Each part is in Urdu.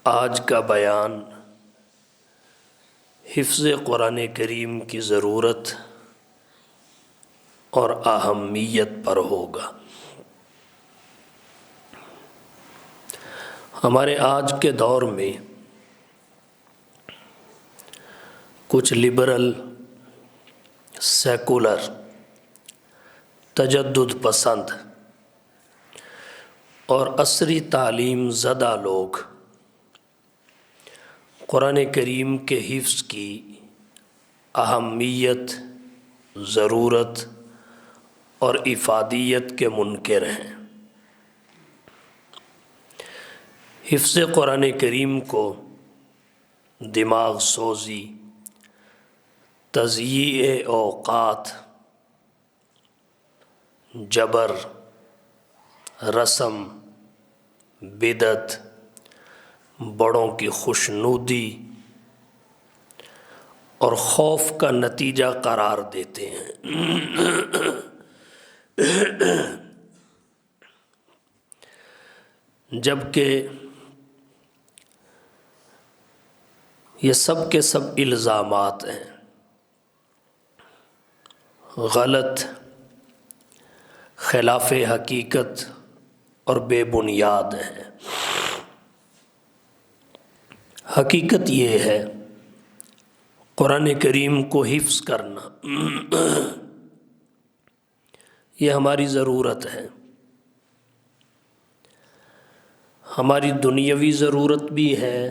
آج کا بیان حفظ قرآن کریم کی ضرورت اور اہمیت پر ہوگا۔ ہمارے آج کے دور میں کچھ لبرل، سیکولر، تجدد پسند اور عصری تعلیم زدہ لوگ قرآن کریم کے حفظ کی اہمیت، ضرورت اور افادیت کے منکر ہیں۔ حفظ قرآن کریم کو دماغ سوزی، تضییع اوقات، جبر، رسم، بدعت، بڑوں کی خوشنودی اور خوف کا نتیجہ قرار دیتے ہیں۔ جبکہ یہ سب کے سب الزامات ہیں، غلط، خلاف حقیقت اور بے بنیاد ہیں۔ حقیقت یہ ہے، قرآن کریم کو حفظ کرنا یہ ہماری ضرورت ہے، ہماری دنیاوی ضرورت بھی ہے،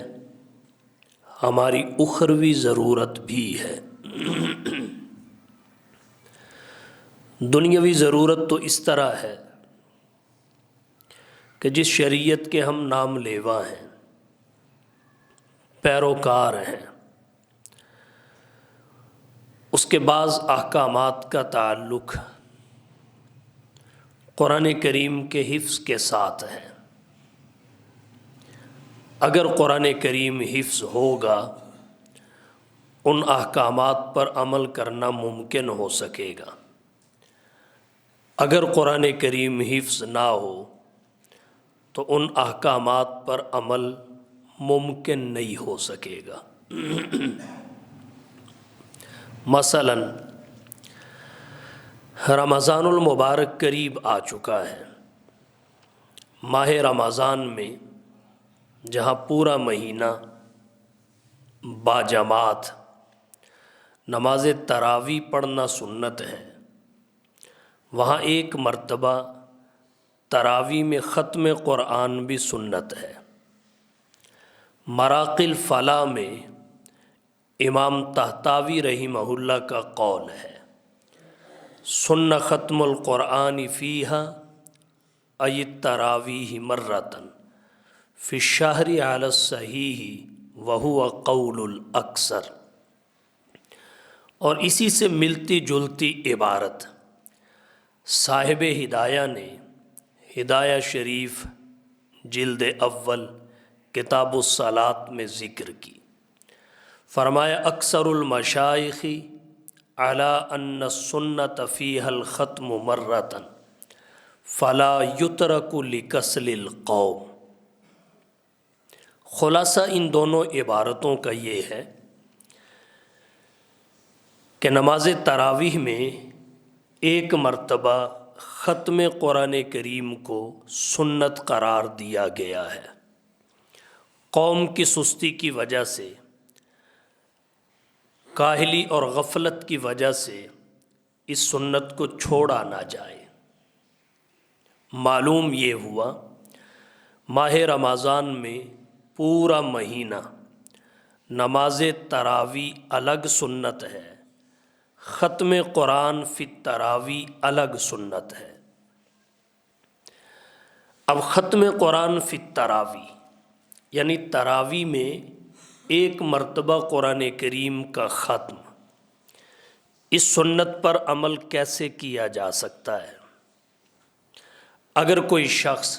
ہماری اخروی ضرورت بھی ہے۔ دنیاوی ضرورت تو اس طرح ہے کہ جس شریعت کے ہم نام لیوا ہیں، پیروکار ہیں، اس کے بعض احکامات کا تعلق قرآن کریم کے حفظ کے ساتھ ہے۔ اگر قرآن کریم حفظ ہوگا، ان احکامات پر عمل کرنا ممکن ہو سکے گا۔ اگر قرآن کریم حفظ نہ ہو تو ان احکامات پر عمل ممکن نہیں ہو سکے گا۔ مثلاً رمضان المبارک قریب آ چکا ہے۔ ماہ رمضان میں جہاں پورا مہینہ باجماعت نماز تراویح پڑھنا سنت ہے، وہاں ایک مرتبہ تراویح میں ختم قرآن بھی سنت ہے۔ مراقی الفلاح میں امام طحطاوی رحمہ اللہ کا قول ہے، سن ختم القرآن فیہا ای التراویح مرتن فی الشہر علی الصحیح وہو قول الاکثر۔ اور اسی سے ملتی جلتی عبارت صاحب ہدایہ نے ہدایہ شریف جلد اول کتاب الصلاۃ میں ذکر کی۔ فرمایا اکثر المشائخ علی ان السنۃ فیہا الختم مرۃ فلا یترک لکسل القوم۔ خلاصہ ان دونوں عبارتوں کا یہ ہے کہ نماز تراویح میں ایک مرتبہ ختم قرآن کریم کو سنت قرار دیا گیا ہے۔ قوم کی سستی کی وجہ سے، کاہلی اور غفلت کی وجہ سے اس سنت کو چھوڑا نہ جائے۔ معلوم یہ ہوا ماہ رمضان میں پورا مہینہ نماز تراویح الگ سنت ہے، ختم قرآن فی التراویح الگ سنت ہے۔ اب ختم قرآن فی التراویح یعنی تراویح میں ایک مرتبہ قرآن کریم کا ختم، اس سنت پر عمل کیسے کیا جا سکتا ہے؟ اگر کوئی شخص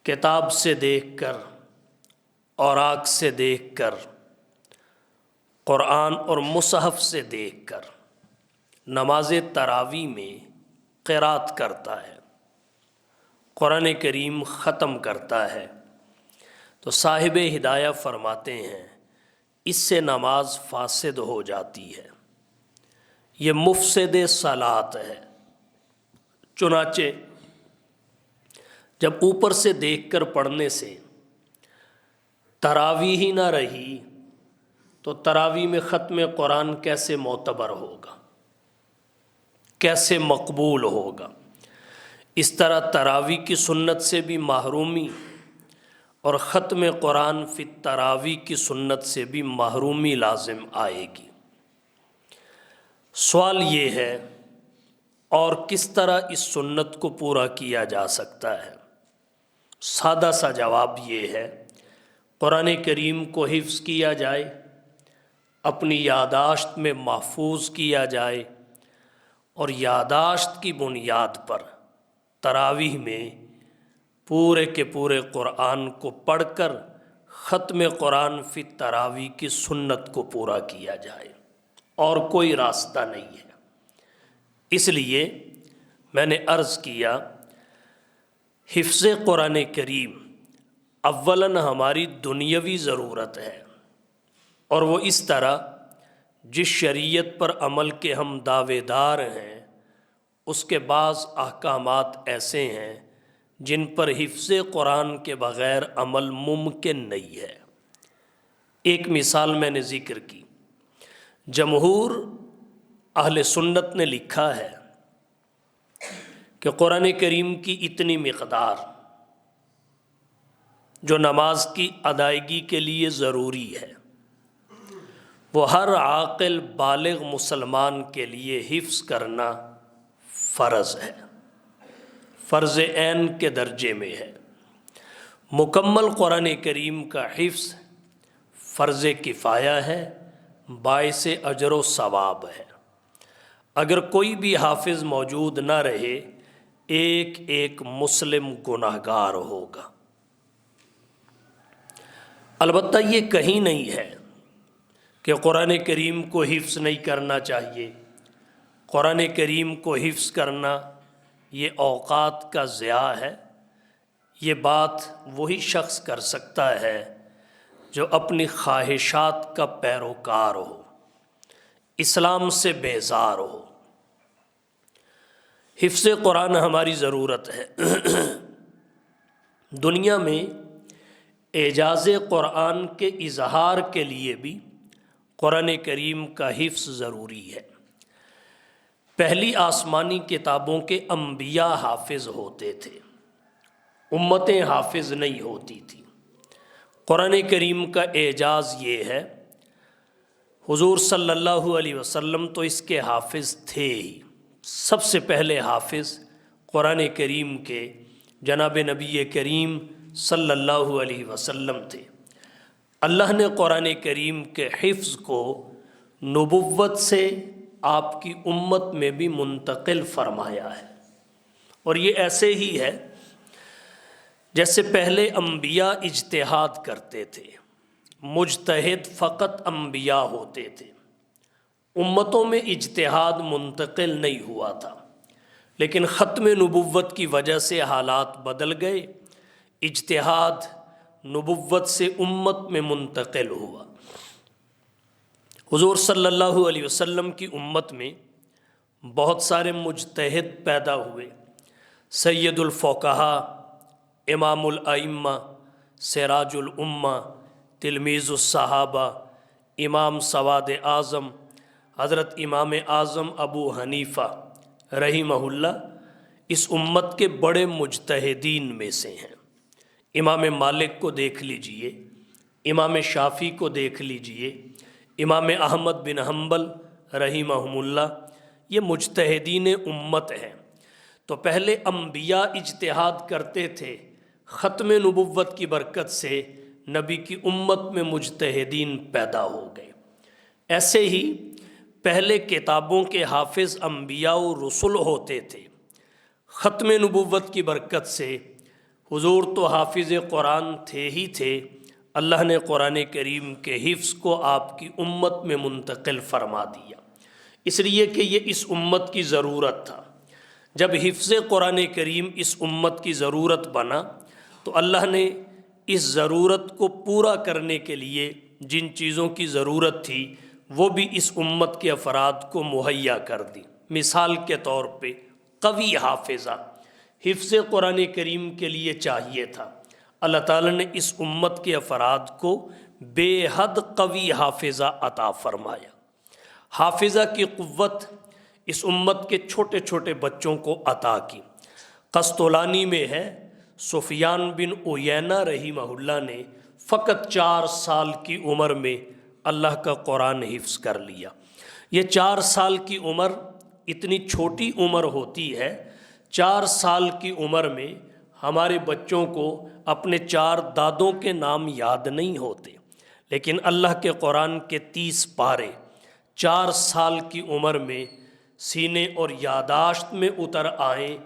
کتاب سے دیکھ کر، اوراق سے دیکھ کر، قرآن اور مصحف سے دیکھ کر نماز تراویح میں قرات کرتا ہے، قرآن کریم ختم کرتا ہے، تو صاحب ہدایہ فرماتے ہیں اس سے نماز فاسد ہو جاتی ہے، یہ مفسد صلاۃ ہے۔ چنانچہ جب اوپر سے دیکھ کر پڑھنے سے تراویح ہی نہ رہی تو تراویح میں ختم قرآن کیسے معتبر ہوگا، کیسے مقبول ہوگا؟ اس طرح تراویح کی سنت سے بھی محرومی اور ختم قرآن فی تراویح کی سنت سے بھی محرومی لازم آئے گی۔ سوال یہ ہے، اور کس طرح اس سنت کو پورا کیا جا سکتا ہے؟ سادہ سا جواب یہ ہے، قرآن کریم کو حفظ کیا جائے، اپنی یادداشت میں محفوظ کیا جائے، اور یادداشت کی بنیاد پر تراویح میں پورے کے پورے قرآن کو پڑھ کر ختم قرآن فی تراویح کی سنت کو پورا کیا جائے، اور کوئی راستہ نہیں ہے۔ اس لیے میں نے عرض کیا، حفظ قرآن کریم اولاً ہماری دنیاوی ضرورت ہے، اور وہ اس طرح جس شریعت پر عمل کے ہم دعوے دار ہیں اس کے بعض احکامات ایسے ہیں جن پر حفظ قرآن کے بغیر عمل ممکن نہیں ہے۔ ایک مثال میں نے ذکر کی، جمہور اہل سنت نے لکھا ہے کہ قرآن کریم کی اتنی مقدار جو نماز کی ادائیگی کے لیے ضروری ہے وہ ہر عاقل بالغ مسلمان کے لیے حفظ کرنا فرض ہے، فرض عین کے درجے میں ہے۔ مکمل قرآن کریم کا حفظ فرض کفایہ ہے، باعث اجر و ثواب ہے۔ اگر کوئی بھی حافظ موجود نہ رہے، ایک ایک مسلم گناہگار ہوگا۔ البتہ یہ کہیں نہیں ہے کہ قرآن کریم کو حفظ نہیں کرنا چاہیے، قرآن کریم کو حفظ کرنا یہ اوقات کا ضیاع ہے۔ یہ بات وہی شخص کر سکتا ہے جو اپنی خواہشات کا پیروکار ہو، اسلام سے بیزار ہو۔ حفظ قرآن ہماری ضرورت ہے۔ دنیا میں اعجاز قرآن کے اظہار کے لیے بھی قرآن کریم کا حفظ ضروری ہے۔ پہلی آسمانی کتابوں کے انبیاء حافظ ہوتے تھے، امتیں حافظ نہیں ہوتی تھیں۔ قرآن کریم کا اعجاز یہ ہے، حضور صلی اللہ علیہ وسلم تو اس کے حافظ تھے ہی، سب سے پہلے حافظ قرآن کریم کے جناب نبی کریم صلی اللہ علیہ وسلم تھے۔ اللہ نے قرآن کریم کے حفظ کو نبوت سے آپ کی امت میں بھی منتقل فرمایا ہے، اور یہ ایسے ہی ہے جیسے پہلے انبیاء اجتہاد کرتے تھے، مجتہد فقط انبیاء ہوتے تھے، امتوں میں اجتہاد منتقل نہیں ہوا تھا، لیکن ختم نبوت کی وجہ سے حالات بدل گئے، اجتہاد نبوت سے امت میں منتقل ہوا۔ حضور صلی اللہ علیہ وسلم کی امت میں بہت سارے مجتہد پیدا ہوئے، سید الفقہا، امام الائمہ، سراج الامہ، تلمیذ الصحابہ، امام سواد اعظم، حضرت امام اعظم ابو حنیفہ رحمہ اللہ اس امت کے بڑے مجتہدین میں سے ہیں۔ امام مالک کو دیکھ لیجئے، امام شافعی کو دیکھ لیجئے، امام احمد بن حنبل رحمہم اللہ، یہ مجتہدین امت ہیں۔ تو پہلے انبیاء اجتہاد کرتے تھے، ختم نبوت کی برکت سے نبی کی امت میں مجتہدین پیدا ہو گئے۔ ایسے ہی پہلے کتابوں کے حافظ انبیاء و رسول ہوتے تھے، ختم نبوت کی برکت سے حضور تو حافظ قرآن تھے ہی تھے، اللہ نے قرآن کریم کے حفظ کو آپ کی امت میں منتقل فرما دیا، اس لیے کہ یہ اس امت کی ضرورت تھا۔ جب حفظ قرآن کریم اس امت کی ضرورت بنا تو اللہ نے اس ضرورت کو پورا کرنے کے لیے جن چیزوں کی ضرورت تھی وہ بھی اس امت کے افراد کو مہیا کر دی۔ مثال کے طور پہ قوی حافظہ، حفظ قرآن کریم کے لیے چاہیے تھا، اللہ تعالیٰ نے اس امت کے افراد کو بے حد قوی حافظہ عطا فرمایا۔ حافظہ کی قوت اس امت کے چھوٹے چھوٹے بچوں کو عطا کی۔ قسطلانی میں ہے، سفیان بن عیینہ رحمہ اللہ نے فقط 4 سال کی عمر میں اللہ کا قرآن حفظ کر لیا۔ یہ 4 سال کی عمر اتنی چھوٹی عمر ہوتی ہے، 4 سال کی عمر میں ہمارے بچوں کو اپنے 4 دادوں کے نام یاد نہیں ہوتے، لیکن اللہ کے قرآن کے 30 پارے 4 سال کی عمر میں سینے اور یاداشت میں اتر آئیں،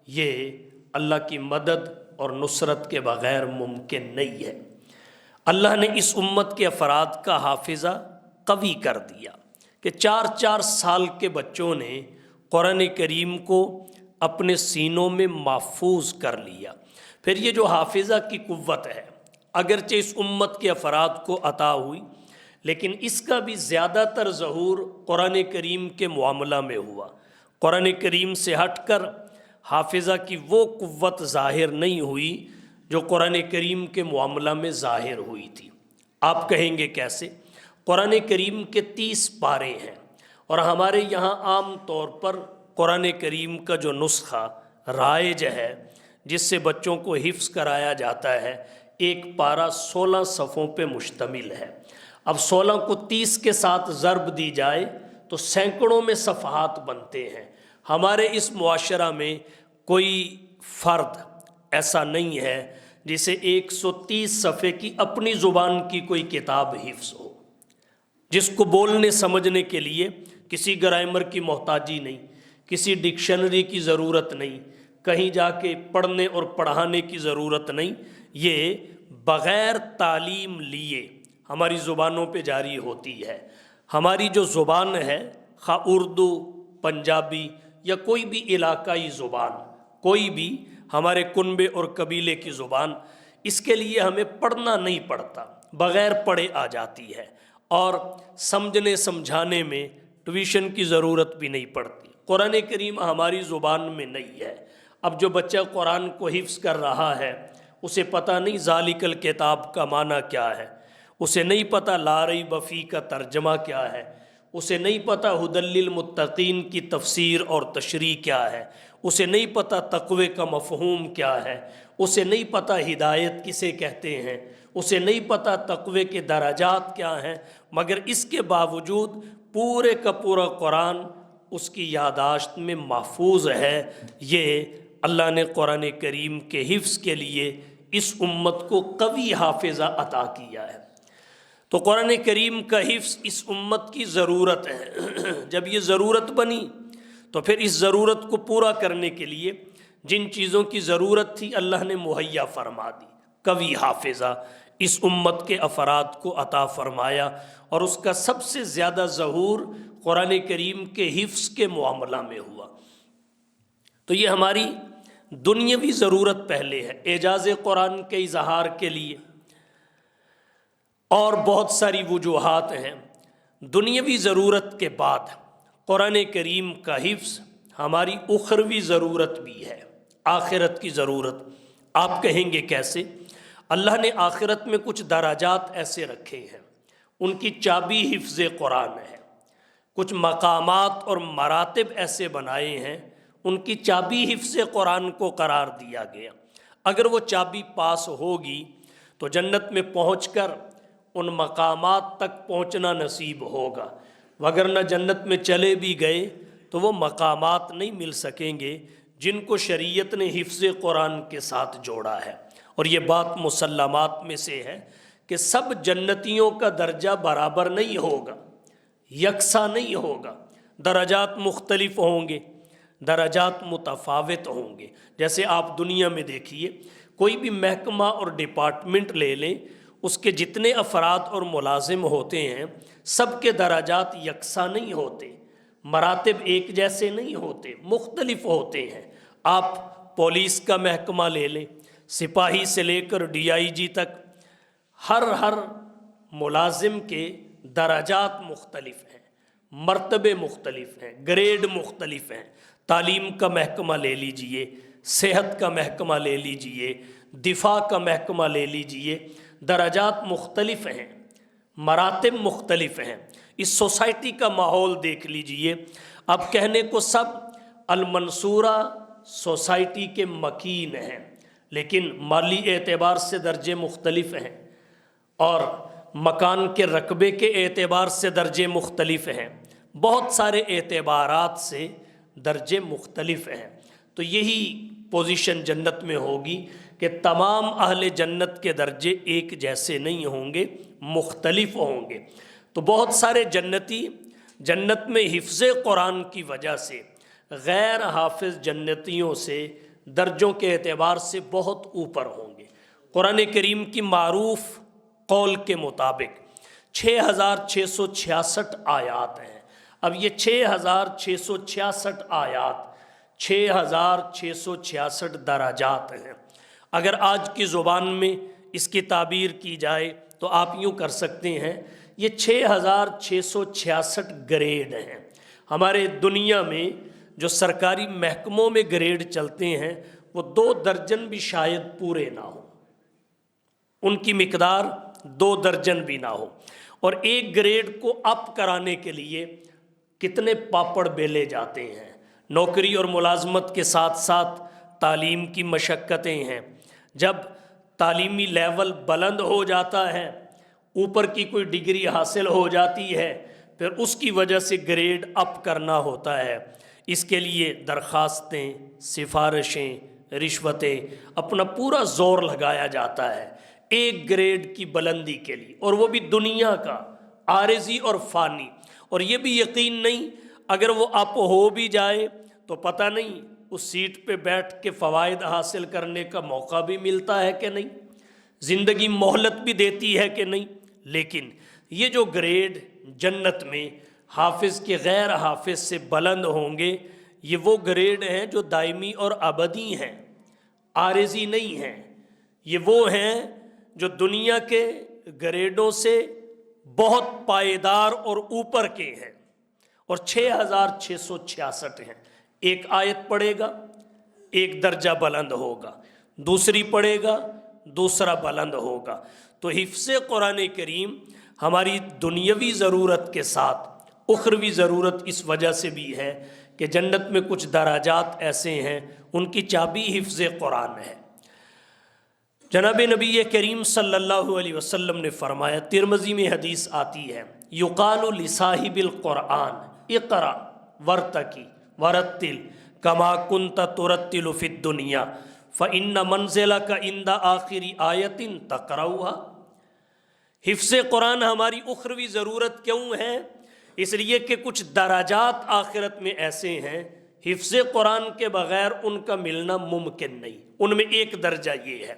یہ اللہ کی مدد اور نصرت کے بغیر ممکن نہیں ہے۔ اللہ نے اس امت کے افراد کا حافظہ قوی کر دیا کہ 4 سال کے بچوں نے قرآن کریم کو اپنے سینوں میں محفوظ کر لیا۔ پھر یہ جو حافظہ کی قوت ہے، اگرچہ اس امت کے افراد کو عطا ہوئی، لیکن اس کا بھی زیادہ تر ظہور قرآن کریم کے معاملہ میں ہوا۔ قرآن کریم سے ہٹ کر حافظہ کی وہ قوت ظاہر نہیں ہوئی جو قرآن کریم کے معاملہ میں ظاہر ہوئی تھی۔ آپ کہیں گے کیسے؟ قرآن کریم کے 30 پارے ہیں، اور ہمارے یہاں عام طور پر قرآن کریم کا جو نسخہ رائج ہے جس سے بچوں کو حفظ کرایا جاتا ہے، ایک پارہ 16 صفحوں پہ مشتمل ہے۔ اب 16 کو 30 کے ساتھ ضرب دی جائے تو سینکڑوں میں صفحات بنتے ہیں۔ ہمارے اس معاشرہ میں کوئی فرد ایسا نہیں ہے جسے 130 صفحے کی اپنی زبان کی کوئی کتاب حفظ ہو، جس کو بولنے سمجھنے کے لیے کسی گرامر کی محتاجی نہیں، کسی ڈکشنری کی ضرورت نہیں، کہیں جا کے پڑھنے اور پڑھانے کی ضرورت نہیں۔ یہ بغیر تعلیم لیے ہماری زبانوں پہ جاری ہوتی ہے۔ ہماری جو زبان ہے، خواہ اردو، پنجابی یا کوئی بھی علاقائی زبان، کوئی بھی ہمارے کنبے اور قبیلے کی زبان، اس کے لیے ہمیں پڑھنا نہیں پڑتا، بغیر پڑھے آ جاتی ہے، اور سمجھنے سمجھانے میں ٹیوشن کی ضرورت بھی نہیں پڑتی۔ قرآن کریم ہماری زبان میں نہیں ہے۔ اب جو بچہ قرآن کو حفظ کر رہا ہے، اسے پتہ نہیں ذالک الکتاب کا معنی کیا ہے، اسے نہیں پتہ لا ریب فیہ کا ترجمہ کیا ہے، اسے نہیں پتہ ھدی للمتقین کی تفسیر اور تشریح کیا ہے، اسے نہیں پتہ تقوی کا مفہوم کیا ہے، اسے نہیں پتہ ہدایت کسے کہتے ہیں، اسے نہیں پتہ تقوی کے درجات کیا ہیں، مگر اس کے باوجود پورے کا پورا قرآن اس کی یاداشت میں محفوظ ہے۔ یہ اللہ نے قرآن کریم کے حفظ کے لیے اس امت کو قوی حافظہ عطا کیا ہے۔ تو قرآن کریم کا حفظ اس امت کی ضرورت ہے۔ جب یہ ضرورت بنی تو پھر اس ضرورت کو پورا کرنے کے لیے جن چیزوں کی ضرورت تھی اللہ نے مہیا فرما دی۔ قوی حافظہ اس امت کے افراد کو عطا فرمایا، اور اس کا سب سے زیادہ ظہور قرآن کریم کے حفظ کے معاملہ میں ہوا۔ تو یہ ہماری دنیاوی ضرورت پہلے ہے، اعجاز قرآن کے اظہار کے لیے، اور بہت ساری وجوہات ہیں۔ دنیاوی ضرورت کے بعد قرآن کریم کا حفظ ہماری اخروی ضرورت بھی ہے، آخرت کی ضرورت۔ آپ کہیں گے کیسے؟ اللہ نے آخرت میں کچھ درجات ایسے رکھے ہیں، ان کی چابی حفظ قرآن ہے۔ کچھ مقامات اور مراتب ایسے بنائے ہیں، ان کی چابی حفظ قرآن کو قرار دیا گیا۔ اگر وہ چابی پاس ہوگی تو جنت میں پہنچ کر ان مقامات تک پہنچنا نصیب ہوگا، وگرنہ جنت میں چلے بھی گئے تو وہ مقامات نہیں مل سکیں گے جن کو شریعت نے حفظ قرآن کے ساتھ جوڑا ہے۔ اور یہ بات مسلمات میں سے ہے کہ سب جنتیوں کا درجہ برابر نہیں ہوگا، یکساں نہیں ہوگا، درجات مختلف ہوں گے، درجات متفاوت ہوں گے۔ جیسے آپ دنیا میں دیکھیے، کوئی بھی محکمہ اور ڈپارٹمنٹ لے لیں، اس کے جتنے افراد اور ملازم ہوتے ہیں سب کے درجات یکساں نہیں ہوتے، مراتب ایک جیسے نہیں ہوتے، مختلف ہوتے ہیں۔ آپ پولیس کا محکمہ لے لیں، سپاہی سے لے کر DIG تک ہر ملازم کے درجات مختلف ہیں، مرتبے مختلف ہیں، گریڈ مختلف ہیں۔ تعلیم کا محکمہ لے لیجئے، صحت کا محکمہ لے لیجئے، دفاع کا محکمہ لے لیجئے، درجات مختلف ہیں، مراتب مختلف ہیں۔ اس سوسائٹی کا ماحول دیکھ لیجئے، اب کہنے کو سب المنصورہ سوسائٹی کے مکین ہیں، لیکن مالی اعتبار سے درجے مختلف ہیں اور مکان کے رقبے کے اعتبار سے درجے مختلف ہیں، بہت سارے اعتبارات سے درجے مختلف ہیں۔ تو یہی پوزیشن جنت میں ہوگی کہ تمام اہل جنت کے درجے ایک جیسے نہیں ہوں گے، مختلف ہوں گے۔ تو بہت سارے جنتی جنت میں حفظ قرآن کی وجہ سے غیر حافظ جنتیوں سے درجوں کے اعتبار سے بہت اوپر ہوں گے۔ قرآن کریم کی معروف قول کے مطابق 6666 آیات ہیں۔ اب یہ 6666 آیات 6666 درجات ہیں۔ اگر آج کی زبان میں اس کی تعبیر کی جائے تو آپ یوں کر سکتے ہیں، یہ 6666 گریڈ ہیں۔ ہمارے دنیا میں جو سرکاری محکموں میں گریڈ چلتے ہیں وہ 2 درجن بھی شاید پورے نہ ہوں، ان کی مقدار 2 درجن بھی نہ ہو، اور ایک گریڈ کو اپ کرانے کے لیے کتنے پاپڑ بیلے جاتے ہیں۔ نوکری اور ملازمت کے ساتھ ساتھ تعلیم کی مشقتیں ہیں۔ جب تعلیمی لیول بلند ہو جاتا ہے، اوپر کی کوئی ڈگری حاصل ہو جاتی ہے، پھر اس کی وجہ سے گریڈ اپ کرنا ہوتا ہے۔ اس کے لیے درخواستیں، سفارشیں، رشوتیں، اپنا پورا زور لگایا جاتا ہے ایک گریڈ کی بلندی کے لیے، اور وہ بھی دنیا کا، عارضی اور فانی۔ اور یہ بھی یقین نہیں اگر وہ اپ ہو بھی جائے تو پتہ نہیں اس سیٹ پہ بیٹھ کے فوائد حاصل کرنے کا موقع بھی ملتا ہے کہ نہیں، زندگی مہلت بھی دیتی ہے کہ نہیں۔ لیکن یہ جو گریڈ جنت میں حافظ کے غیر حافظ سے بلند ہوں گے، یہ وہ گریڈ ہیں جو دائمی اور ابدی ہیں، عارضی نہیں ہیں۔ یہ وہ ہیں جو دنیا کے گریڈوں سے بہت پائیدار اور اوپر کے ہیں، اور 6666 ہیں۔ ایک آیت پڑھے گا ایک درجہ بلند ہوگا، دوسری پڑھے گا دوسرا بلند ہوگا۔ تو حفظ قرآن کریم ہماری دنیاوی ضرورت کے ساتھ اخروی ضرورت اس وجہ سے بھی ہے کہ جنت میں کچھ درجات ایسے ہیں ان کی چابی حفظ قرآن ہے۔ جناب نبی کریم صلی اللہ علیہ وسلم نے فرمایا، ترمذی میں حدیث آتی ہے، یقال لصاحب القرآن اقرأ ورتقی ورتل کما کنت ترتل فی الدنیا فإن منزلک عند آخر آیت تقرأها۔ حفظ قرآن ہماری اخروی ضرورت کیوں ہے؟ اس لیے کہ کچھ درجات آخرت میں ایسے ہیں حفظ قرآن کے بغیر ان کا ملنا ممکن نہیں۔ ان میں ایک درجہ یہ ہے،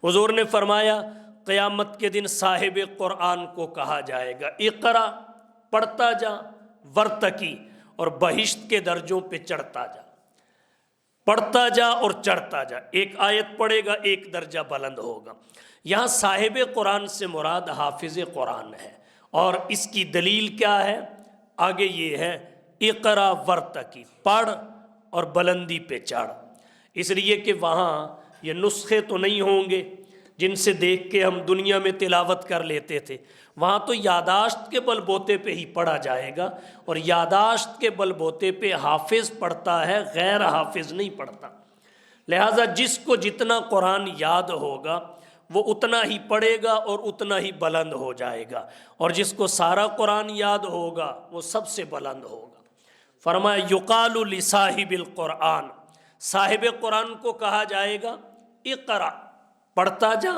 حضور نے فرمایا قیامت کے دن صاحب قرآن کو کہا جائے گا اقرا، پڑھتا جا، ورتقی، اور بہشت کے درجوں پہ چڑھتا جا، پڑھتا جا اور چڑھتا جا۔ ایک آیت پڑھے گا ایک درجہ بلند ہوگا۔ یہاں صاحب قرآن سے مراد حافظ قرآن ہے، اور اس کی دلیل کیا ہے؟ آگے یہ ہے اقرا ورتقی، پڑھ اور بلندی پہ چڑھ۔ اس لیے کہ وہاں یہ نسخے تو نہیں ہوں گے جن سے دیکھ کے ہم دنیا میں تلاوت کر لیتے تھے، وہاں تو یاداشت کے بل بوتے پہ ہی پڑھا جائے گا، اور یاداشت کے بل بوتے پہ حافظ پڑھتا ہے، غیر حافظ نہیں پڑھتا۔ لہٰذا جس کو جتنا قرآن یاد ہوگا وہ اتنا ہی پڑھے گا اور اتنا ہی بلند ہو جائے گا، اور جس کو سارا قرآن یاد ہوگا وہ سب سے بلند ہوگا۔ فرمایا یقال لصاحب القرآن، صاحب قرآن کو کہا جائے گا اقرا، پڑھتا جا،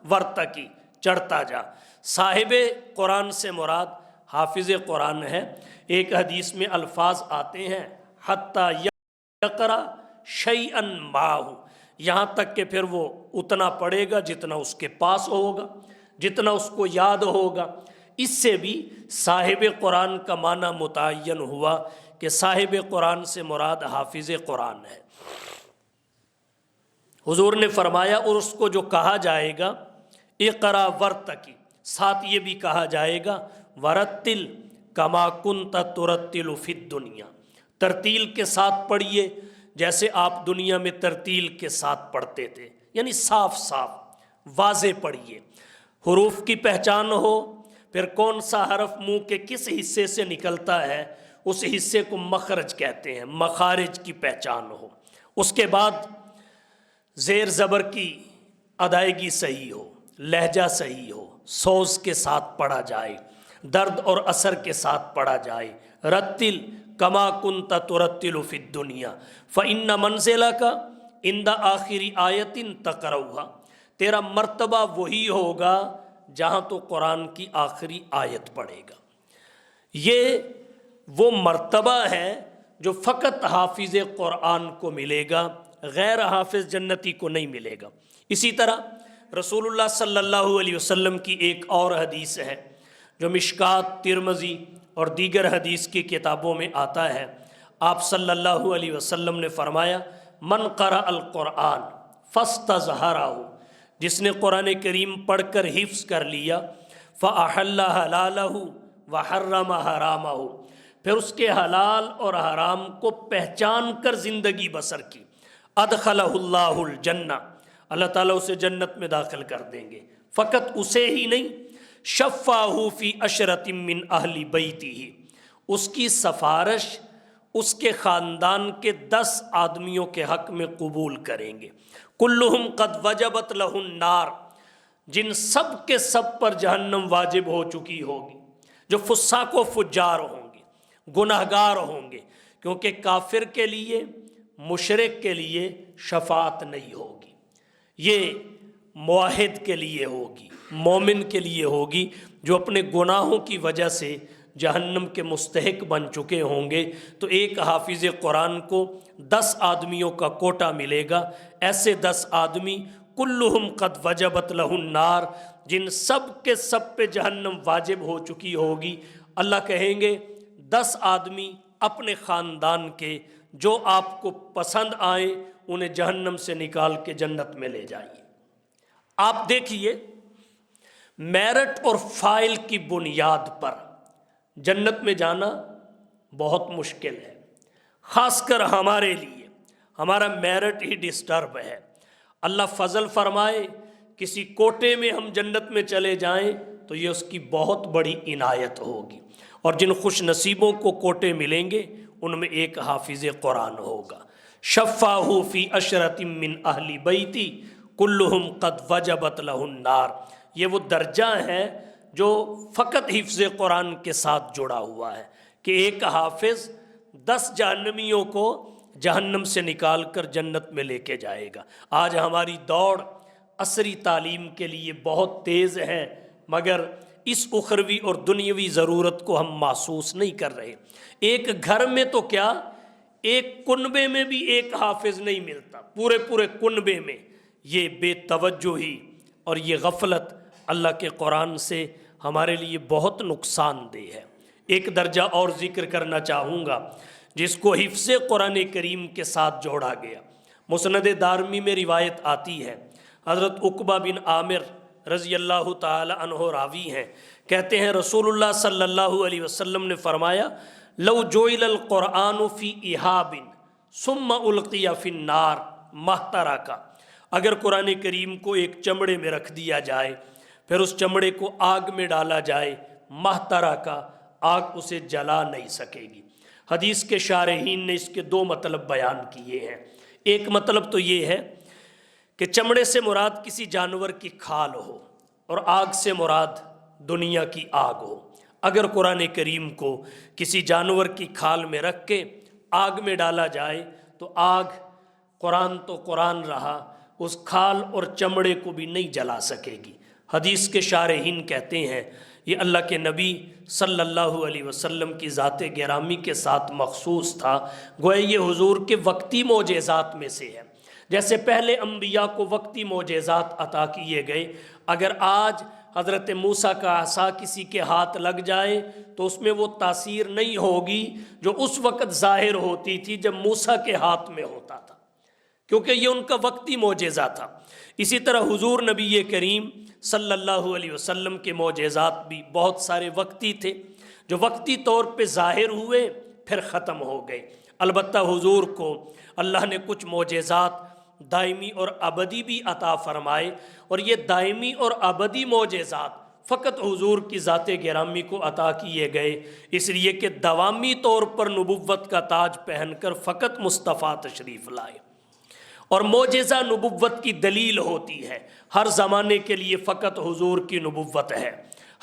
ورتقی، چڑھتا جا۔ صاحب قرآن سے مراد حافظ قرآن ہے۔ ایک حدیث میں الفاظ آتے ہیں حتی یقرأ شیئا معہ، یہاں تک کہ پھر وہ اتنا پڑھے گا جتنا اس کے پاس ہوگا، جتنا اس کو یاد ہوگا۔ اس سے بھی صاحب قرآن کا معنی متعین ہوا کہ صاحب قرآن سے مراد حافظ قرآن ہے۔ حضور نے فرمایا اور اس کو جو کہا جائے گا اقرا ورتقی، ساتھ یہ بھی کہا جائے گا ورتل کما کنت ترتل فی الدنیا، ترتیل کے ساتھ پڑھیے جیسے آپ دنیا میں ترتیل کے ساتھ پڑھتے تھے، یعنی صاف صاف واضح پڑھیے، حروف کی پہچان ہو، پھر کون سا حرف منہ کے کس حصے سے نکلتا ہے اس حصے کو مخرج کہتے ہیں، مخارج کی پہچان ہو، اس کے بعد زیر زبر کی ادائیگی صحیح ہو، لہجہ صحیح ہو، سوز کے ساتھ پڑھا جائے، درد اور اثر کے ساتھ پڑھا جائے، رتل کما کنت ترتل فی الدنیا فإن منزلک عند آخر آیت تقرؤها، تیرا مرتبہ وہی ہوگا جہاں تو قرآن کی آخری آیت پڑھے گا۔ یہ وہ مرتبہ ہے جو فقط حافظ قرآن کو ملے گا، غیر حافظ جنتی کو نہیں ملے گا۔ اسی طرح رسول اللہ صلی اللہ علیہ وسلم کی ایک اور حدیث ہے جو مشکات، ترمذی اور دیگر حدیث کی کتابوں میں آتا ہے۔ آپ صلی اللہ علیہ وسلم نے فرمایا من قرأ القرآن فاستظہرہ، جس نے قرآن کریم پڑھ کر حفظ کر لیا، فأحل حلالہ وحرم حرامہ، پھر اس کے حلال اور حرام کو پہچان کر زندگی بسر کی، ادخلہ اللہ الجنہ، اللہ تعالیٰ اسے جنت میں داخل کر دیں گے۔ فقط اسے ہی نہیں، شفاہ فی عشرۃ من اہل بیتہ، اس کی سفارش اس کے خاندان کے 10 آدمیوں کے حق میں قبول کریں گے، کلہم قد وجبت لہ النار، جن سب کے سب پر جہنم واجب ہو چکی ہوگی، جو فساق و فجار ہوں گے، گناہگار ہوں گے، کیونکہ کافر کے لیے، مشرک کے لیے شفاعت نہیں ہوگی، یہ موحد کے لیے ہوگی، مومن کے لیے ہوگی، جو اپنے گناہوں کی وجہ سے جہنم کے مستحق بن چکے ہوں گے۔ تو ایک حافظ قرآن کو 10 آدمیوں کا کوٹا ملے گا، ایسے 10 آدمی کلہم قد وجبت لہ النار، جن سب کے سب پہ جہنم واجب ہو چکی ہوگی۔ اللہ کہیں گے 10 آدمی اپنے خاندان کے جو آپ کو پسند آئیں انہیں جہنم سے نکال کے جنت میں لے جائیے۔ آپ دیکھیے میرٹ اور فائل کی بنیاد پر جنت میں جانا بہت مشکل ہے، خاص کر ہمارے لیے، ہمارا میرٹ ہی ڈسٹرب ہے۔ اللہ فضل فرمائے کسی کوٹے میں ہم جنت میں چلے جائیں تو یہ اس کی بہت بڑی عنایت ہوگی، اور جن خوش نصیبوں کو کوٹے ملیں گے ان میں ایک حافظ قرآن ہوگا۔ شفاہ فی عشرۃ من اہل بیتی کلہم قد وجبت لہ النار، یہ وہ درجہ ہے جو فقط حفظ قرآن کے ساتھ جڑا ہوا ہے کہ ایک حافظ 10 جہنمیوں کو جہنم سے نکال کر جنت میں لے کے جائے گا۔ آج ہماری دوڑ عصری تعلیم کے لیے بہت تیز ہے، مگر اس اخروی اور دنیاوی ضرورت کو ہم محسوس نہیں کر رہے۔ ایک گھر میں تو کیا، ایک کنبے میں بھی ایک حافظ نہیں ملتا، پورے کنبے میں۔ یہ بے توجہی اور یہ غفلت اللہ کے قرآن سے ہمارے لیے بہت نقصان دہ ہے۔ ایک درجہ اور ذکر کرنا چاہوں گا جس کو حفظ قرآن کریم کے ساتھ جوڑا گیا۔ مسند دارمی میں روایت آتی ہے، حضرت عقبہ بن عامر رضی اللہ تعالی عنہ راوی ہیں، کہتے ہیں رسول اللہ صلی اللہ علیہ وسلم نے فرمایا لو جعل القرآن فی احاب ثم القی فی النار ما احترق، اگر قرآن کریم کو ایک چمڑے میں رکھ دیا جائے پھر اس چمڑے کو آگ میں ڈالا جائے، ما احترق، آگ اسے جلا نہیں سکے گی۔ حدیث کے شارحین نے اس کے 2 مطلب بیان کیے ہیں۔ ایک مطلب تو یہ ہے کہ چمڑے سے مراد کسی جانور کی کھال ہو اور آگ سے مراد دنیا کی آگ ہو۔ اگر قرآن کریم کو کسی جانور کی کھال میں رکھ کے آگ میں ڈالا جائے تو آگ، قرآن تو قرآن رہا، اس کھال اور چمڑے کو بھی نہیں جلا سکے گی۔ حدیث کے شارحین کہتے ہیں یہ اللہ کے نبی صلی اللہ علیہ وسلم کی ذات گرامی کے ساتھ مخصوص تھا، گویا یہ حضور کے وقتی معجزات میں سے ہے۔ جیسے پہلے انبیاء کو وقتی معجزات عطا کیے گئے، اگر آج حضرت موسیٰ کا عصا کسی کے ہاتھ لگ جائے تو اس میں وہ تاثیر نہیں ہوگی جو اس وقت ظاہر ہوتی تھی جب موسیٰ کے ہاتھ میں ہوتا تھا۔ کیونکہ یہ ان کا وقتی معجزہ تھا۔ اسی طرح حضور نبی کریم صلی اللہ علیہ وسلم کے معجزات بھی بہت سارے وقتی تھے، جو وقتی طور پہ ظاہر ہوئے پھر ختم ہو گئے۔ البتہ حضور کو اللہ نے کچھ معجزات دائمی اور ابدی بھی عطا فرمائے، اور یہ دائمی اور ابدی معجزات فقط حضور کی ذات گرامی کو عطا کیے گئے، اس لیے کہ دوامی طور پر نبوت کا تاج پہن کر فقط مصطفیٰ تشریف لائے۔ اور معجزہ نبوت کی دلیل ہوتی ہے، ہر زمانے کے لیے فقط حضور کی نبوت ہے،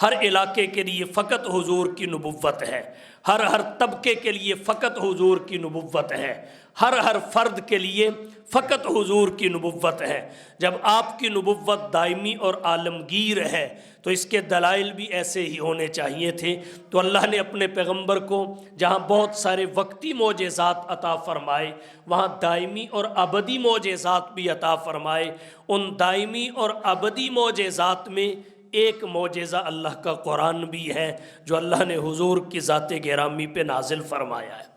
ہر علاقے کے لیے فقط حضور کی نبوت ہے، ہر طبقے کے لیے فقط حضور کی نبوت ہے، ہر فرد کے لیے فقط حضور کی نبوت ہے۔ جب آپ کی نبوت دائمی اور عالمگیر ہے تو اس کے دلائل بھی ایسے ہی ہونے چاہیے تھے۔ تو اللہ نے اپنے پیغمبر کو جہاں بہت سارے وقتی معجزات عطا فرمائے، وہاں دائمی اور ابدی معجزات بھی عطا فرمائے۔ ان دائمی اور ابدی معجزات میں ایک معجزہ اللہ کا قرآن بھی ہے، جو اللہ نے حضور کی ذات گرامی پہ نازل فرمایا ہے۔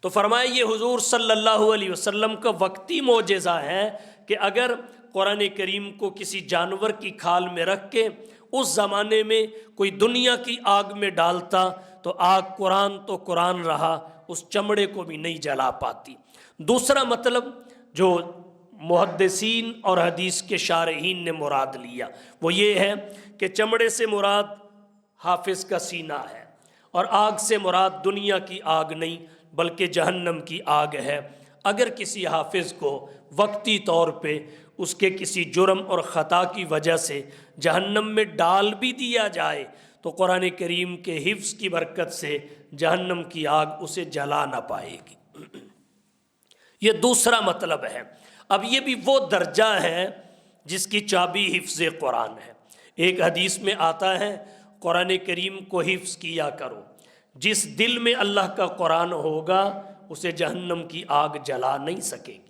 تو فرمایا یہ حضور صلی اللہ علیہ وسلم کا وقتی معجزہ ہے کہ اگر قرآن کریم کو کسی جانور کی کھال میں رکھ کے اس زمانے میں کوئی دنیا کی آگ میں ڈالتا تو آگ قرآن تو قرآن رہا، اس چمڑے کو بھی نہیں جلا پاتی۔ دوسرا مطلب جو محدثین اور حدیث کے شارحین نے مراد لیا وہ یہ ہے کہ چمڑے سے مراد حافظ کا سینہ ہے، اور آگ سے مراد دنیا کی آگ نہیں بلکہ جہنم کی آگ ہے۔ اگر کسی حافظ کو وقتی طور پہ اس کے کسی جرم اور خطا کی وجہ سے جہنم میں ڈال بھی دیا جائے تو قرآن کریم کے حفظ کی برکت سے جہنم کی آگ اسے جلا نہ پائے گی۔ یہ دوسرا مطلب ہے۔ اب یہ بھی وہ درجہ ہے جس کی چابی حفظ قرآن ہے۔ ایک حدیث میں آتا ہے قرآن کریم کو حفظ کیا کرو، جس دل میں اللہ کا قرآن ہوگا اسے جہنم کی آگ جلا نہیں سکے گی۔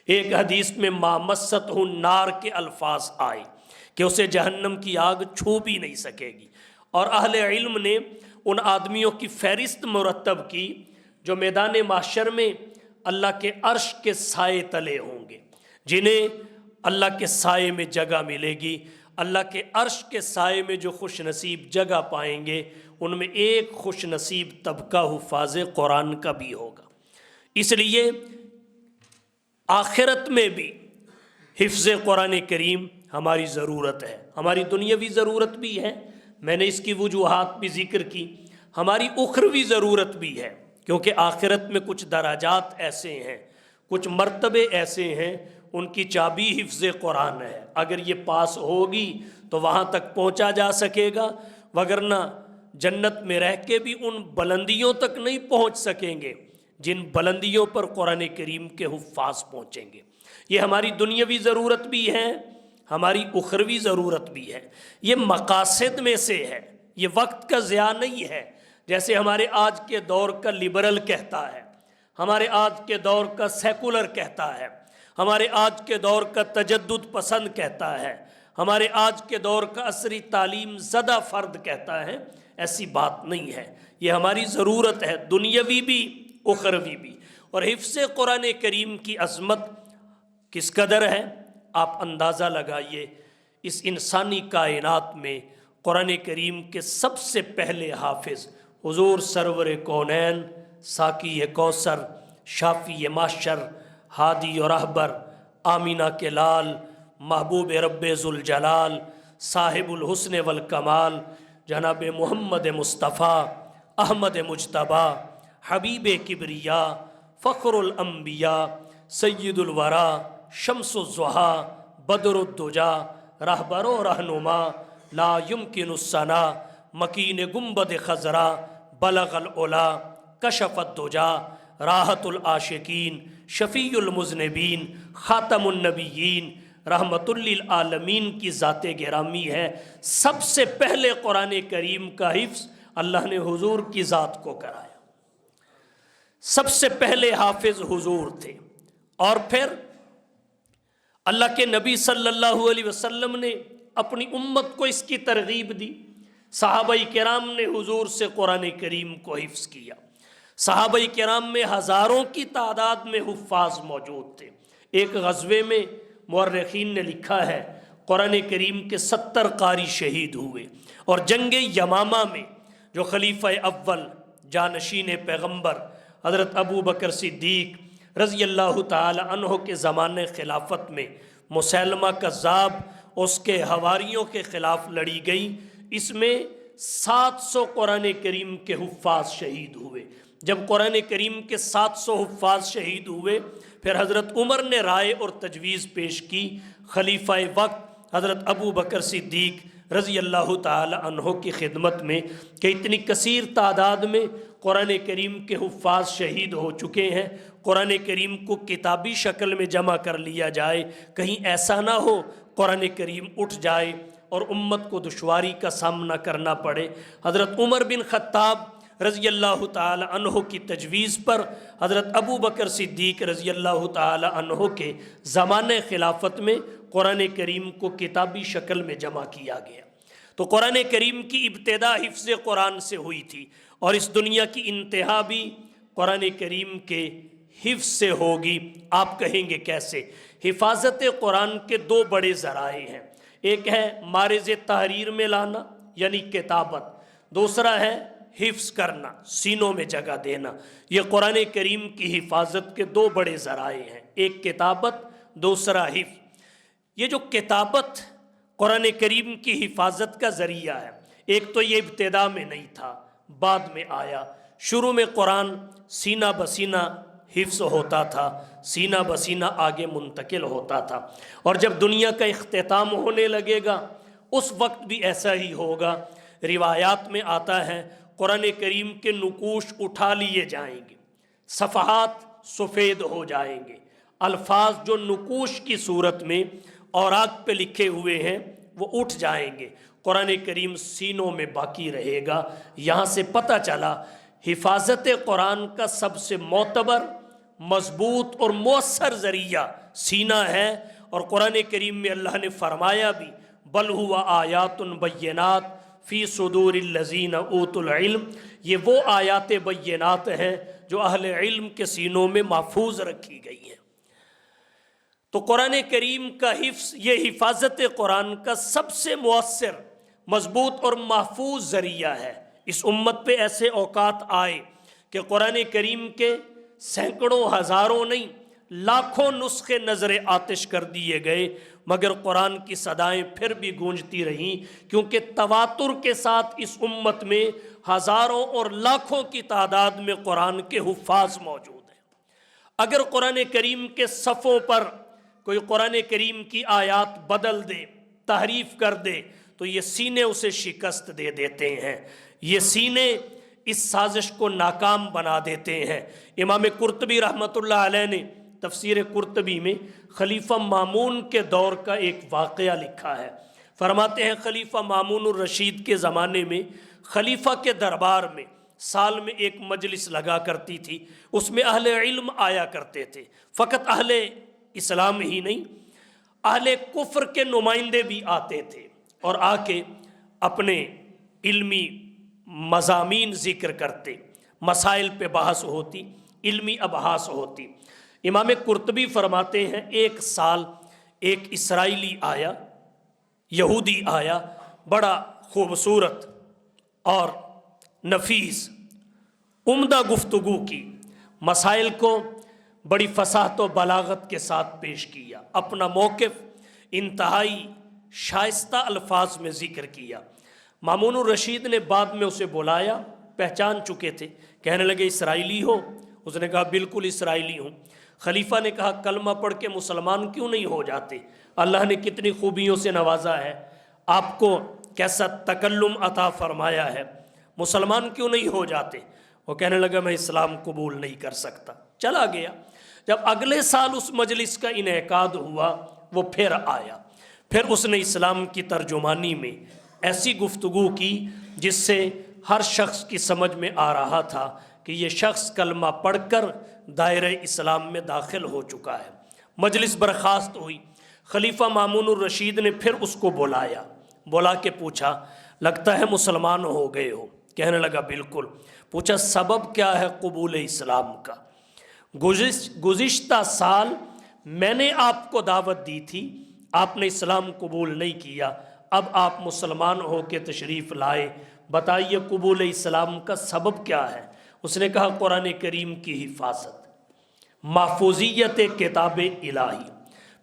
ایک حدیث میں ما مست النار کے الفاظ آئے کہ اسے جہنم کی آگ چھو بھی نہیں سکے گی۔ اور اہل علم نے ان آدمیوں کی فہرست مرتب کی جو میدان محشر میں اللہ کے عرش کے سائے تلے ہوں گے، جنہیں اللہ کے سائے میں جگہ ملے گی۔ اللہ کے عرش کے سائے میں جو خوش نصیب جگہ پائیں گے ان میں ایک خوش نصیب طبقہ حفاظ قرآن کا بھی ہوگا۔ اس لیے آخرت میں بھی حفظ قرآن کریم ہماری ضرورت ہے، ہماری دنیاوی ضرورت بھی ہے، میں نے اس کی وجوہات بھی ذکر کی، ہماری اخروی ضرورت بھی ہے، کیونکہ آخرت میں کچھ درجات ایسے ہیں، کچھ مرتبے ایسے ہیں، ان کی چابی حفظ قرآن ہے۔ اگر یہ پاس ہوگی تو وہاں تک پہنچا جا سکے گا، وگرنہ جنت میں رہ کے بھی ان بلندیوں تک نہیں پہنچ سکیں گے جن بلندیوں پر قرآن کریم کے حفاظ پہنچیں گے۔ یہ ہماری دنیاوی ضرورت بھی ہے، ہماری اخروی ضرورت بھی ہے، یہ مقاصد میں سے ہے، یہ وقت کا ضیاع نہیں ہے۔ جیسے ہمارے آج کے دور کا لبرل کہتا ہے، ہمارے آج کے دور کا سیکولر کہتا ہے، ہمارے آج کے دور کا تجدد پسند کہتا ہے، ہمارے آج کے دور کا عصری تعلیم زدہ فرد کہتا ہے، ایسی بات نہیں ہے۔ یہ ہماری ضرورت ہے، دنیاوی بھی اخروی بھی۔ اور حفظ قرآن کریم کی عظمت کس قدر ہے آپ اندازہ لگائیے۔ اس انسانی کائنات میں قرآن کریم کے سب سے پہلے حافظ حضور سرور کونین، ساقی کوثر، شافی محشر، ہادی و رہبر، آمینہ کے لال، محبوب رب ذوالجلال، صاحب الحسن والکمال، جناب محمد مصطفیٰ، احمد مجتبیٰ، حبیب کبریا، فخر الانبیاء، سید الورا، شمس الضحیٰ، بدر الدجا، رہبر و رہنما، لا یمکن الثنا، مکین گنبد خضرا، بلغ العلا، کشف الدجا، راحت العاشقین، شفیع المذنبین، خاتم النبیین، رحمت للعالمین کی ذات گرامی ہے۔ سب سے پہلے قرآن کریم کا حفظ اللہ نے حضور کی ذات کو کرایا، سب سے پہلے حافظ حضور تھے۔ اور پھر اللہ کے نبی صلی اللہ علیہ وسلم نے اپنی امت کو اس کی ترغیب دی، صحابہ کرام نے حضور سے قرآن کریم کو حفظ کیا، صحابہ کرام میں ہزاروں کی تعداد میں حفاظ موجود تھے، ایک غزوے میں مورخین نے لکھا ہے قرآن کریم کے 70 قاری شہید ہوئے، اور جنگ یمامہ میں جو خلیفہ اول جانشین پیغمبر حضرت ابو بکر صدیق رضی اللہ تعالی عنہ کے زمانے خلافت میں مسیلمہ کذاب اس کے حواریوں کے خلاف لڑی گئی، اس میں 700 قرآن کریم کے حفاظ شہید ہوئے۔ جب قرآن کریم کے 700 حفاظ شہید ہوئے، پھر حضرت عمر نے رائے اور تجویز پیش کی خلیفہ وقت حضرت ابو بکر صدیق رضی اللہ تعالی عنہ کی خدمت میں کہ اتنی کثیر تعداد میں قرآن کریم کے حفاظ شہید ہو چکے ہیں، قرآن کریم کو کتابی شکل میں جمع کر لیا جائے، کہیں ایسا نہ ہو قرآن کریم اٹھ جائے اور امت کو دشواری کا سامنا کرنا پڑے۔ حضرت عمر بن خطاب رضی اللہ تعالی عنہ کی تجویز پر حضرت ابو بکر صدیق رضی اللہ تعالی عنہ کے زمانہ خلافت میں قرآن کریم کو کتابی شکل میں جمع کیا گیا۔ تو قرآن کریم کی ابتدا حفظ قرآن سے ہوئی تھی، اور اس دنیا کی انتہا بھی قرآن کریم کے حفظ سے ہوگی۔ آپ کہیں گے کیسے؟ حفاظت قرآن کے 2 بڑے ذرائع ہیں، ایک ہے مارز تحریر میں لانا یعنی کتابت، دوسرا ہے حفظ کرنا، سینوں میں جگہ دینا۔ یہ قرآن کریم کی حفاظت کے 2 بڑے ذرائع ہیں، ایک کتابت، دوسرا حفظ۔ یہ جو کتابت قرآن کریم کی حفاظت کا ذریعہ ہے، ایک تو یہ ابتدا میں نہیں تھا، بعد میں آیا۔ شروع میں قرآن سینہ بسینہ حفظ ہوتا تھا، سینہ بسینہ آگے منتقل ہوتا تھا، اور جب دنیا کا اختتام ہونے لگے گا اس وقت بھی ایسا ہی ہوگا۔ روایات میں آتا ہے قرآن کریم کے نقوش اٹھا لیے جائیں گے، صفحات سفید ہو جائیں گے، الفاظ جو نقوش کی صورت میں اوراق پہ لکھے ہوئے ہیں وہ اٹھ جائیں گے، قرآن کریم سینوں میں باقی رہے گا۔ یہاں سے پتہ چلا حفاظت قرآن کا سب سے معتبر، مضبوط اور مؤثر ذریعہ سینہ ہے، اور قرآن کریم میں اللہ نے فرمایا بھی بل هو آیات بینات فی صدور الذین اوتوا العلم، یہ وہ آیات بینات ہیں جو اہل علم کے سینوں میں محفوظ رکھی گئی ہیں۔ تو قرآن کریم کا حفظ، یہ حفاظت قرآن کا سب سے مؤثر، مضبوط اور محفوظ ذریعہ ہے۔ اس امت پہ ایسے اوقات آئے کہ قرآن کریم کے سینکڑوں ہزاروں نہیں لاکھوں نسخے نظر آتش کر دیے گئے، مگر قرآن کی صدائیں پھر بھی گونجتی رہیں، کیونکہ تواتر کے ساتھ اس امت میں ہزاروں اور لاکھوں کی تعداد میں قرآن کے حفاظ موجود ہیں۔ اگر قرآن کریم کے صفوں پر کوئی قرآن کریم کی آیات بدل دے، تحریف کر دے، تو یہ سینے اسے شکست دے دیتے ہیں، یہ سینے اس سازش کو ناکام بنا دیتے ہیں۔ امام قرطبی رحمۃ اللہ علیہ نے تفسیر قرطبی میں خلیفہ مامون کے دور کا ایک واقعہ لکھا ہے۔ فرماتے ہیں خلیفہ مامون الرشید کے زمانے میں خلیفہ کے دربار میں سال میں ایک مجلس لگا کرتی تھی، اس میں اہل علم آیا کرتے تھے، فقط اہل اسلام ہی نہیں، اہل کفر کے نمائندے بھی آتے تھے، اور آ کے اپنے علمی مضامین ذکر کرتے، مسائل پہ بحث ہوتی، علمی ابحاث ہوتی۔ امام قرطبی فرماتے ہیں ایک سال ایک اسرائیلی آیا، یہودی آیا، بڑا خوبصورت اور نفیس عمدہ گفتگو کی، مسائل کو بڑی فصاحت و بلاغت کے ساتھ پیش کیا، اپنا موقف انتہائی شائستہ الفاظ میں ذکر کیا۔ مامون الرشید نے بعد میں اسے بلایا، پہچان چکے تھے، کہنے لگے اسرائیلی ہو؟ اس نے کہا بالکل اسرائیلی ہوں۔ خلیفہ نے کہا کلمہ پڑھ کے مسلمان کیوں نہیں ہو جاتے؟ اللہ نے کتنی خوبیوں سے نوازا ہے، آپ کو کیسا تکلم عطا فرمایا ہے، مسلمان کیوں نہیں ہو جاتے؟ وہ کہنے لگا میں اسلام قبول نہیں کر سکتا، چلا گیا۔ جب اگلے سال اس مجلس کا انعقاد ہوا وہ پھر آیا، پھر اس نے اسلام کی ترجمانی میں ایسی گفتگو کی جس سے ہر شخص کی سمجھ میں آ رہا تھا کہ یہ شخص کلمہ پڑھ کر دائرہ اسلام میں داخل ہو چکا ہے۔ مجلس برخاست ہوئی، خلیفہ مامون الرشید نے پھر اس کو بلایا، بلا کے پوچھا لگتا ہے مسلمان ہو گئے ہو؟ کہنے لگا بالکل۔ پوچھا سبب کیا ہے قبول اسلام کا؟ گزشتہ سال میں نے آپ کو دعوت دی تھی، آپ نے اسلام قبول نہیں کیا، اب آپ مسلمان ہو کے تشریف لائے، بتائیے قبول اسلام کا سبب کیا ہے؟ اس نے کہا قرآن کریم کی حفاظت، محفوظیت کتاب الہی۔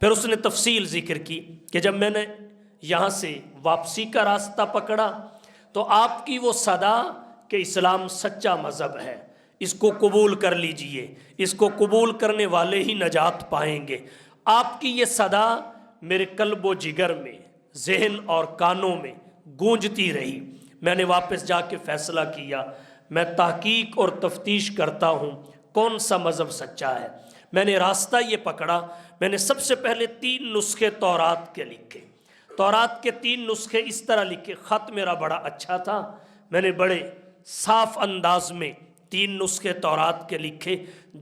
پھر اس نے تفصیل ذکر کی کہ جب میں نے یہاں سے واپسی کا راستہ پکڑا تو آپ کی وہ صدا کہ اسلام سچا مذہب ہے، اس کو قبول کر لیجئے، اس کو قبول کرنے والے ہی نجات پائیں گے، آپ کی یہ صدا میرے قلب و جگر میں، ذہن اور کانوں میں گونجتی رہی۔ میں نے واپس جا کے فیصلہ کیا، میں تحقیق اور تفتیش کرتا ہوں کون سا مذہب سچا ہے۔ میں نے راستہ یہ پکڑا، میں نے سب سے پہلے 3 نسخے تورات کے لکھے۔ تورات کے 3 نسخے اس طرح لکھے، خط میرا بڑا اچھا تھا، میں نے بڑے صاف انداز میں 3 نسخے تورات کے لکھے۔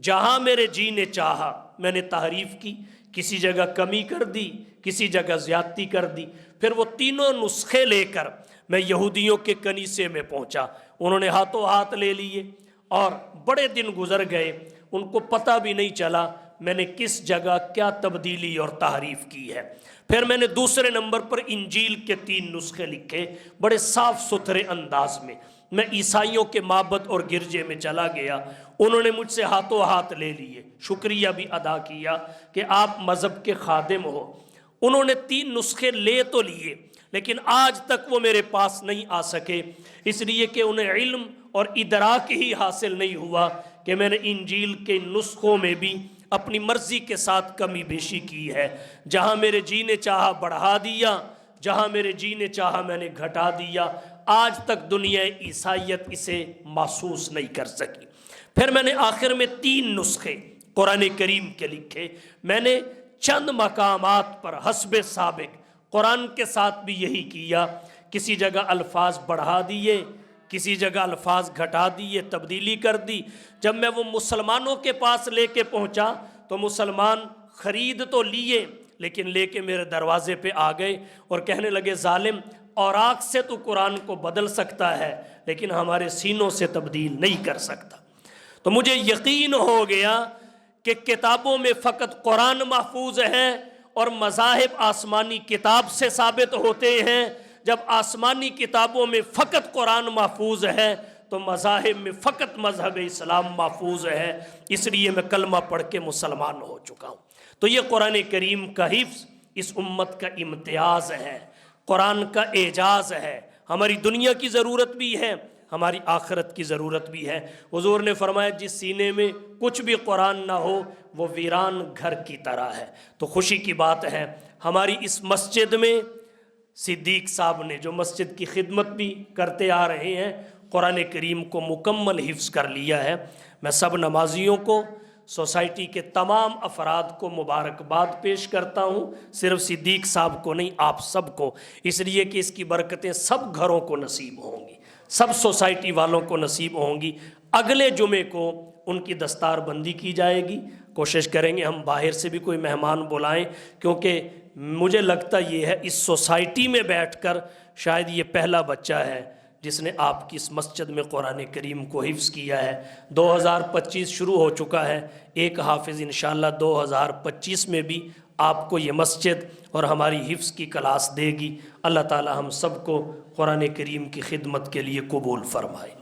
جہاں میرے جی نے چاہا میں نے تحریف کی، کسی جگہ کمی کر دی، کسی جگہ زیادتی کر دی۔ پھر وہ تینوں نسخے لے کر میں یہودیوں کے کنیسے میں پہنچا، انہوں نے ہاتھوں ہاتھ لے لیے اور بڑے دن گزر گئے، ان کو پتہ بھی نہیں چلا میں نے کس جگہ کیا تبدیلی اور تحریف کی ہے۔ پھر میں نے دوسرے نمبر پر انجیل کے 3 نسخے لکھے بڑے صاف ستھرے انداز میں۔ میں عیسائیوں کے معبد اور گرجے میں چلا گیا، انہوں نے مجھ سے ہاتھوں ہاتھ لے لیے، شکریہ بھی ادا کیا کہ آپ مذہب کے خادم ہو۔ انہوں نے 3 نسخے لے تو لیے لیکن آج تک وہ میرے پاس نہیں آ سکے، اس لیے کہ انہیں علم اور ادراک ہی حاصل نہیں ہوا کہ میں نے انجیل کے نسخوں میں بھی اپنی مرضی کے ساتھ کمی بیشی کی ہے۔ جہاں میرے جی نے چاہا بڑھا دیا، جہاں میرے جی نے چاہا میں نے گھٹا دیا، آج تک دنیا عیسائیت اسے محسوس نہیں کر سکی۔ پھر میں نے آخر میں 3 نسخے قرآن کریم کے لکھے۔ میں نے چند مقامات پر حسب سابق قرآن کے ساتھ بھی یہی کیا، کسی جگہ الفاظ بڑھا دیے، کسی جگہ الفاظ گھٹا دیے، تبدیلی کر دی۔ جب میں وہ مسلمانوں کے پاس لے کے پہنچا تو مسلمان خرید تو لیے لیکن لے کے میرے دروازے پہ آ گئے اور کہنے لگے ظالم، اوراق سے تو قرآن کو بدل سکتا ہے لیکن ہمارے سینوں سے تبدیل نہیں کر سکتا۔ تو مجھے یقین ہو گیا کہ کتابوں میں فقط قرآن محفوظ ہے اور مذاہب آسمانی کتاب سے ثابت ہوتے ہیں۔ جب آسمانی کتابوں میں فقط قرآن محفوظ ہے تو مذاہب میں فقط مذہب اسلام محفوظ ہے، اس لیے میں کلمہ پڑھ کے مسلمان ہو چکا ہوں۔ تو یہ قرآن کریم کا حفظ اس امت کا امتیاز ہے، قرآن کا اعجاز ہے، ہماری دنیا کی ضرورت بھی ہے، ہماری آخرت کی ضرورت بھی ہے۔ حضور نے فرمایا جس سینے میں کچھ بھی قرآن نہ ہو وہ ویران گھر کی طرح ہے۔ تو خوشی کی بات ہے ہماری اس مسجد میں صدیق صاحب نے جو مسجد کی خدمت بھی کرتے آ رہے ہیں، قرآن کریم کو مکمل حفظ کر لیا ہے۔ میں سب نمازیوں کو، سوسائٹی کے تمام افراد کو مبارکباد پیش کرتا ہوں، صرف صدیق صاحب کو نہیں، آپ سب کو، اس لیے کہ اس کی برکتیں سب گھروں کو نصیب ہوں گی، سب سوسائٹی والوں کو نصیب ہوں گی۔ اگلے جمعے کو ان کی دستار بندی کی جائے گی، کوشش کریں گے ہم باہر سے بھی کوئی مہمان بلائیں، کیونکہ مجھے لگتا یہ ہے اس سوسائٹی میں بیٹھ کر شاید یہ پہلا بچہ ہے جس نے آپ کی اس مسجد میں قرآن کریم کو حفظ کیا ہے۔ 2025 شروع ہو چکا ہے، ایک حافظ انشاءاللہ 2025 میں بھی آپ کو یہ مسجد اور ہماری حفظ کی کلاس دے گی۔ اللہ تعالی ہم سب کو قرآن کریم کی خدمت کے لیے قبول فرمائے۔